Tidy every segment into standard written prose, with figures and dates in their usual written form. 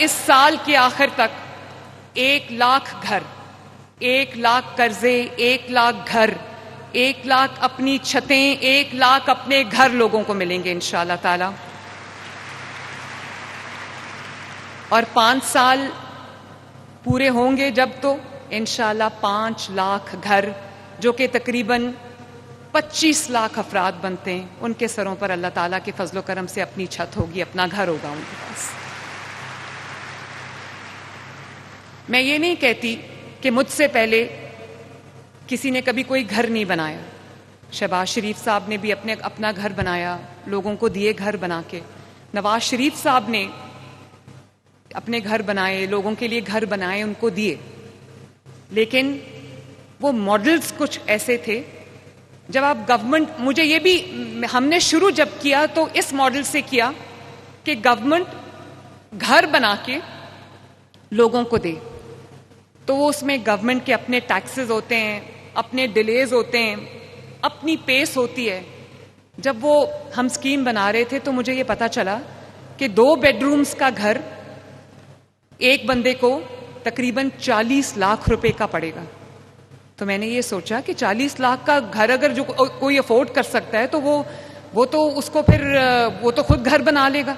اس سال کے آخر تک 1 لاکھ گھر، 1 لاکھ قرضے، 1 لاکھ گھر، 1 لاکھ اپنی چھتیں، 1 لاکھ اپنے گھر لوگوں کو ملیں گے انشاءاللہ تعالی. اور 5 سال پورے ہوں گے جب تو انشاءاللہ 5 لاکھ گھر، جو کہ تقریباً 25 لاکھ افراد بنتے ہیں، ان کے سروں پر اللہ تعالیٰ کے فضل و کرم سے اپنی چھت ہوگی، اپنا گھر ہوگا ان کے پاس. میں یہ نہیں کہتی کہ مجھ سے پہلے کسی نے کبھی کوئی گھر نہیں بنایا. شہباز شریف صاحب نے بھی اپنا گھر بنایا، لوگوں کو دیے گھر بنا کے. نواز شریف صاحب نے اپنے گھر بنائے، لوگوں کے لیے گھر بنائے، ان کو دیے. لیکن وہ ماڈلز کچھ ایسے تھے. جب آپ گورنمنٹ، مجھے یہ بھی، ہم نے شروع جب کیا تو اس ماڈل سے کیا کہ گورنمنٹ گھر بنا کے لوگوں کو دے. تو وہ اس میں گورنمنٹ کے اپنے ٹیکسز ہوتے ہیں، اپنے ڈیلیز ہوتے ہیں، اپنی پیس ہوتی ہے. جب وہ ہم اسکیم بنا رہے تھے تو مجھے یہ پتا چلا کہ 2 بیڈ رومز کا گھر ایک بندے کو تقریباً 40 لاکھ روپے کا پڑے گا. تو میں نے یہ سوچا کہ 40 لاکھ کا گھر اگر جو کوئی افورڈ کر سکتا ہے تو وہ تو اس کو پھر وہ تو خود گھر بنا لے گا.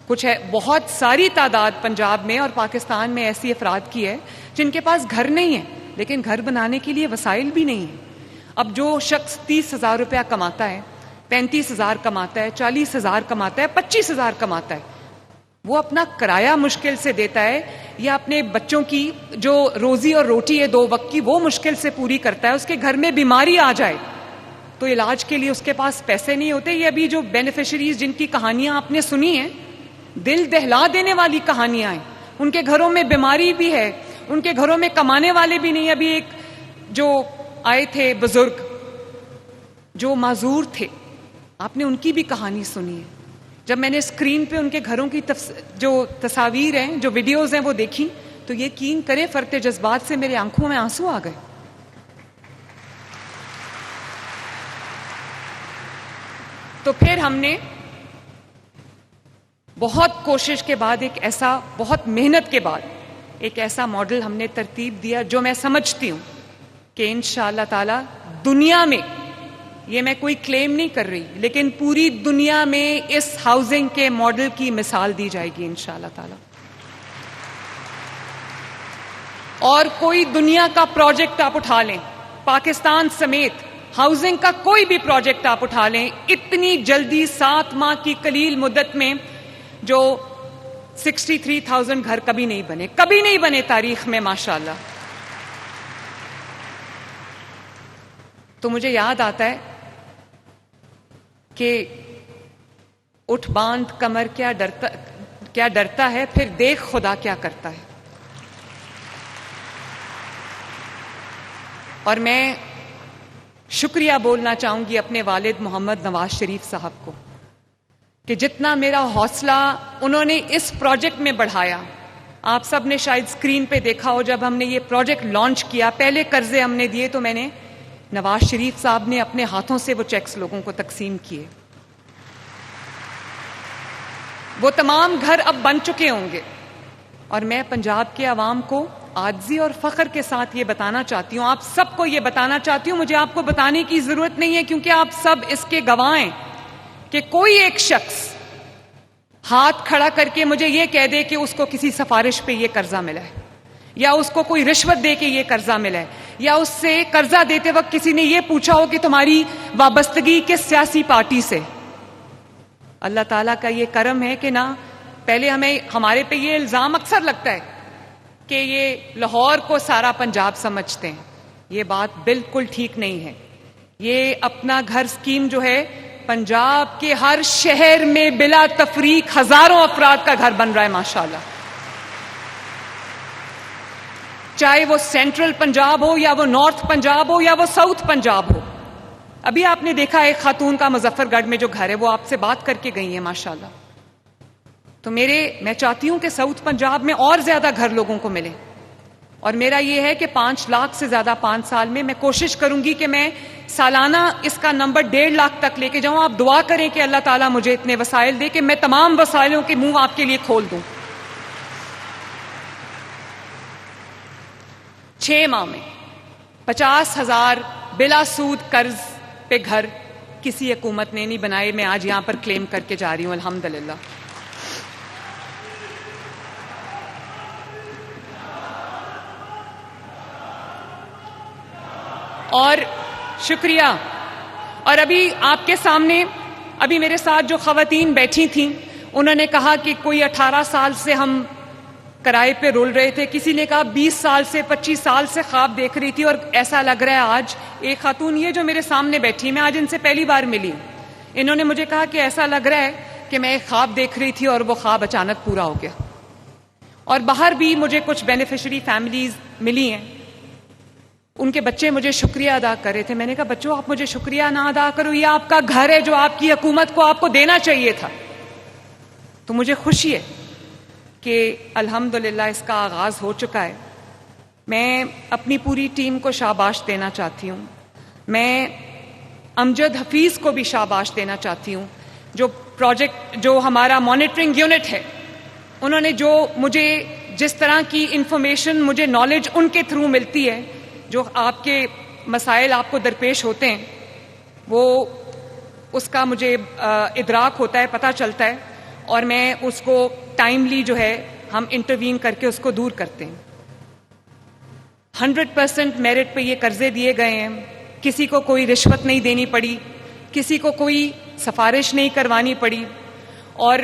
کچھ ہے، بہت ساری تعداد پنجاب میں اور پاکستان میں ایسی افراد کی ہے جن کے پاس گھر نہیں ہے، لیکن گھر بنانے کے لیے وسائل بھی نہیں ہیں. اب جو شخص 30,000 روپیہ کماتا ہے، 35,000 کماتا ہے، 40,000 کماتا ہے، 25,000 کماتا ہے، وہ اپنا کرایہ مشکل سے دیتا ہے یا اپنے بچوں کی جو روزی اور روٹی ہے 2 وقت کی، وہ مشکل سے پوری کرتا ہے. اس کے گھر میں بیماری آ جائے تو علاج کے لیے اس کے پاس پیسے نہیں ہوتے. یہ ابھی جو بینیفیشریز جن کی کہانیاں آپ نے سنی ہیں، دل دہلا دینے والی کہانیاں ہیں. ان کے گھروں میں بیماری بھی ہے، ان کے گھروں میں کمانے والے بھی نہیں. ابھی ایک جو آئے تھے بزرگ جو معذور تھے، آپ نے ان کی بھی کہانی سنی ہے. جب میں نے اسکرین پہ ان کے گھروں کی جو تصاویر ہیں، جو ویڈیوز ہیں وہ دیکھی تو یقین کریں فرط جذبات سے میرے آنکھوں میں آنسو آ گئے. تو پھر ہم نے بہت کوشش کے بعد بہت محنت کے بعد ایک ایسا ماڈل ہم نے ترتیب دیا جو میں سمجھتی ہوں کہ انشاءاللہ تعالی دنیا میں، یہ میں کوئی کلیم نہیں کر رہی، لیکن پوری دنیا میں اس ہاؤسنگ کے ماڈل کی مثال دی جائے گی انشاءاللہ تعالی. اور کوئی دنیا کا پروجیکٹ آپ اٹھا لیں، پاکستان سمیت ہاؤسنگ کا کوئی بھی پروجیکٹ آپ اٹھا لیں، اتنی جلدی 7 ماہ کی قلیل مدت میں جو 63,000 گھر کبھی نہیں بنے تاریخ میں ماشاءاللہ. تو مجھے یاد آتا ہے کہ اٹھ باندھ کمر کیا ڈرتا ہے، پھر دیکھ خدا کیا کرتا ہے. اور میں شکریہ بولنا چاہوں گی اپنے والد محمد نواز شریف صاحب کو کہ جتنا میرا حوصلہ انہوں نے اس پروجیکٹ میں بڑھایا. آپ سب نے شاید اسکرین پہ دیکھا ہو، جب ہم نے یہ پروجیکٹ لانچ کیا، پہلے قرضے ہم نے دیے تو میں نے نواز شریف صاحب نے اپنے ہاتھوں سے وہ چیکس لوگوں کو تقسیم کیے. وہ تمام گھر اب بن چکے ہوں گے. اور میں پنجاب کے عوام کو عاجزی اور فخر کے ساتھ یہ بتانا چاہتی ہوں، آپ سب کو یہ بتانا چاہتی ہوں، مجھے آپ کو بتانے کی ضرورت نہیں ہے کیونکہ آپ سب اس کے گواہ ہیں کہ کوئی ایک شخص ہاتھ کھڑا کر کے مجھے یہ کہہ دے کہ اس کو کسی سفارش پہ یہ قرضہ ملا ہے، یا اس کو کوئی رشوت دے کے یہ قرضہ ملا ہے، یا اس سے قرضہ دیتے وقت کسی نے یہ پوچھا ہو کہ تمہاری وابستگی کس سیاسی پارٹی سے. اللہ تعالیٰ کا یہ کرم ہے کہ نہ پہلے ہمارے پہ یہ الزام اکثر لگتا ہے کہ یہ لاہور کو سارا پنجاب سمجھتے ہیں. یہ بات بالکل ٹھیک نہیں ہے. یہ اپنا گھر اسکیم جو ہے پنجاب کے ہر شہر میں بلا تفریق ہزاروں افراد کا گھر بن رہا ہے ماشاءاللہ. چاہے وہ سینٹرل پنجاب ہو یا وہ نارتھ پنجاب ہو یا وہ ساؤتھ پنجاب ہو. ابھی آپ نے دیکھا ایک خاتون کا مظفر گڑھ میں جو گھر ہے وہ آپ سے بات کر کے گئی ہے ماشاءاللہ. تو میں چاہتی ہوں کہ ساؤتھ پنجاب میں اور زیادہ گھر لوگوں کو ملے. اور میرا یہ ہے کہ 5 لاکھ سے زیادہ 5 سال میں کوشش کروں گی کہ میں سالانہ اس کا نمبر 1.5 لاکھ تک لے کے جاؤں. آپ دعا کریں کہ اللہ تعالیٰ مجھے اتنے وسائل دے کہ میں تمام وسائلوں کے منہ آپ کے لیے کھول دوں. 6 ماہ میں 50,000 بلا سود قرض پہ گھر کسی حکومت نے نہیں بنائے. میں آج یہاں پر کلیم کر کے جا رہی ہوں الحمدللہ. اور شکریہ. اور ابھی آپ کے سامنے ابھی میرے ساتھ جو خواتین بیٹھی تھیں انہوں نے کہا کہ کوئی 18 سال سے ہم کرائے پہ رول رہے تھے, کسی نے کہا 20 سال سے 25 سال سے خواب دیکھ رہی تھی اور ایسا لگ رہا ہے آج. ایک خاتون یہ جو میرے سامنے بیٹھی, میں آج ان سے پہلی بار ملی, انہوں نے مجھے کہا کہ ایسا لگ رہا ہے کہ میں ایک خواب دیکھ رہی تھی اور وہ خواب اچانک پورا ہو گیا. اور باہر بھی مجھے کچھ بینیفیشری فیملیز ملی ہیں, ان کے بچے مجھے شکریہ ادا کر رہے تھے. میں نے کہا بچوں آپ مجھے شکریہ نہ ادا کرو, یہ آپ کا گھر ہے جو آپ کی حکومت کو آپ کو دینا چاہیے تھا. تو مجھے خوشی ہے کہ الحمدللہ اس کا آغاز ہو چکا ہے. میں اپنی پوری ٹیم کو شاباش دینا چاہتی ہوں. میں امجد حفیظ کو بھی شاباش دینا چاہتی ہوں, جو پروجیکٹ جو ہمارا مانیٹرنگ یونٹ ہے, انہوں نے جو مجھے جس طرح کی انفارمیشن مجھے نالج ان کے تھرو ملتی ہے, جو آپ کے مسائل آپ کو درپیش ہوتے ہیں وہ اس کا مجھے ادراک ہوتا ہے, پتہ چلتا ہے, اور میں اس کو ٹائملی جو ہے ہم انٹروین کر کے اس کو دور کرتے ہیں. 100% میرٹ پہ یہ قرضے دیے گئے ہیں, کسی کو کوئی رشوت نہیں دینی پڑی, کسی کو کوئی سفارش نہیں کروانی پڑی, اور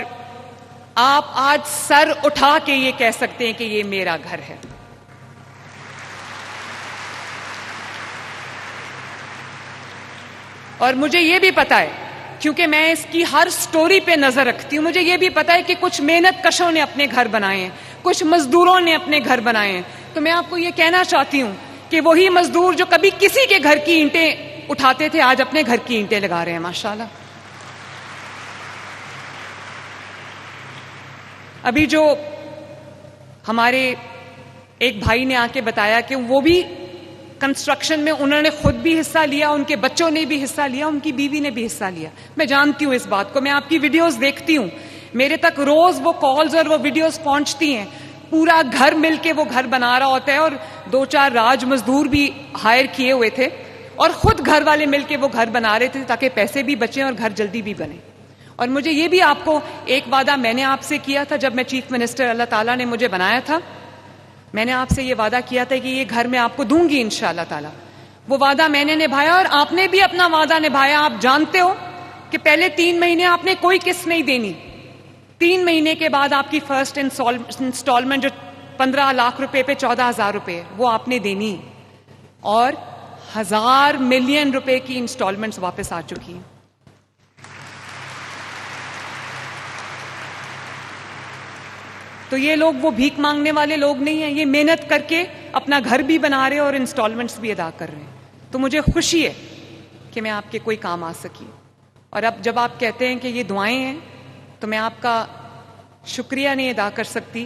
آپ آج سر اٹھا کے یہ کہہ سکتے ہیں کہ یہ میرا گھر ہے. اور مجھے یہ بھی پتا ہے, کیونکہ میں اس کی ہر سٹوری پہ نظر رکھتی ہوں, مجھے یہ بھی پتا ہے کہ کچھ محنت کشوں نے اپنے گھر بنائے ہیں, کچھ مزدوروں نے اپنے گھر بنائے ہیں. تو میں آپ کو یہ کہنا چاہتی ہوں کہ وہی مزدور جو کبھی کسی کے گھر کی اینٹیں اٹھاتے تھے آج اپنے گھر کی اینٹیں لگا رہے ہیں ماشاءاللہ. ابھی جو ہمارے ایک بھائی نے آ کے بتایا کہ وہ بھی کنسٹرکشن میں انہوں نے خود بھی حصہ لیا, ان کے بچوں نے بھی حصہ لیا, ان کی بیوی نے بھی حصہ لیا. میں جانتی ہوں اس بات کو, میں آپ کی ویڈیوز دیکھتی ہوں, میرے تک روز وہ کالز اور وہ ویڈیوز پہنچتی ہیں. پورا گھر مل کے وہ گھر بنا رہا ہوتا ہے, اور 2-4 راج مزدور بھی ہائر کیے ہوئے تھے, اور خود گھر والے مل کے وہ گھر بنا رہے تھے تاکہ پیسے بھی بچیں اور گھر جلدی بھی بنے. اور مجھے یہ بھی آپ کو ایک وعدہ میں نے آپ سے کیا تھا جب میں چیف منسٹر, اللہ تعالیٰ نے مجھے بنایا تھا, میں نے آپ سے یہ وعدہ کیا تھا کہ یہ گھر میں آپ کو دوں گی انشاءاللہ تعالیٰ. وہ وعدہ میں نے نبھایا اور آپ نے بھی اپنا وعدہ نبھایا. آپ جانتے ہو کہ پہلے 3 مہینے آپ نے کوئی قسط نہیں دینی, 3 مہینے کے بعد آپ کی فرسٹ انسٹالمنٹ جو 15 لاکھ روپے پہ 14,000 روپے وہ آپ نے دینی, اور 1,000 ملین روپے کی انسٹالمنٹس واپس آ چکی ہیں. تو یہ لوگ وہ بھیک مانگنے والے لوگ نہیں ہیں, یہ محنت کر کے اپنا گھر بھی بنا رہے اور انسٹالمنٹس بھی ادا کر رہے ہیں. تو مجھے خوشی ہے کہ میں آپ کے کوئی کام آ سکی. اور اب جب آپ کہتے ہیں کہ یہ دعائیں ہیں, تو میں آپ کا شکریہ نہیں ادا کر سکتی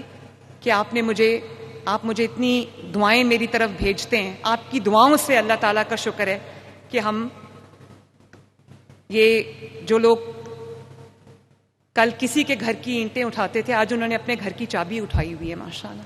کہ آپ مجھے اتنی دعائیں میری طرف بھیجتے ہیں. آپ کی دعاؤں سے اللہ تعالیٰ کا شکر ہے کہ ہم یہ جو لوگ کل کسی کے گھر کی اینٹیں اٹھاتے تھے آج انہوں نے اپنے گھر کی چابی اٹھائی ہوئی ہے ماشاءاللہ.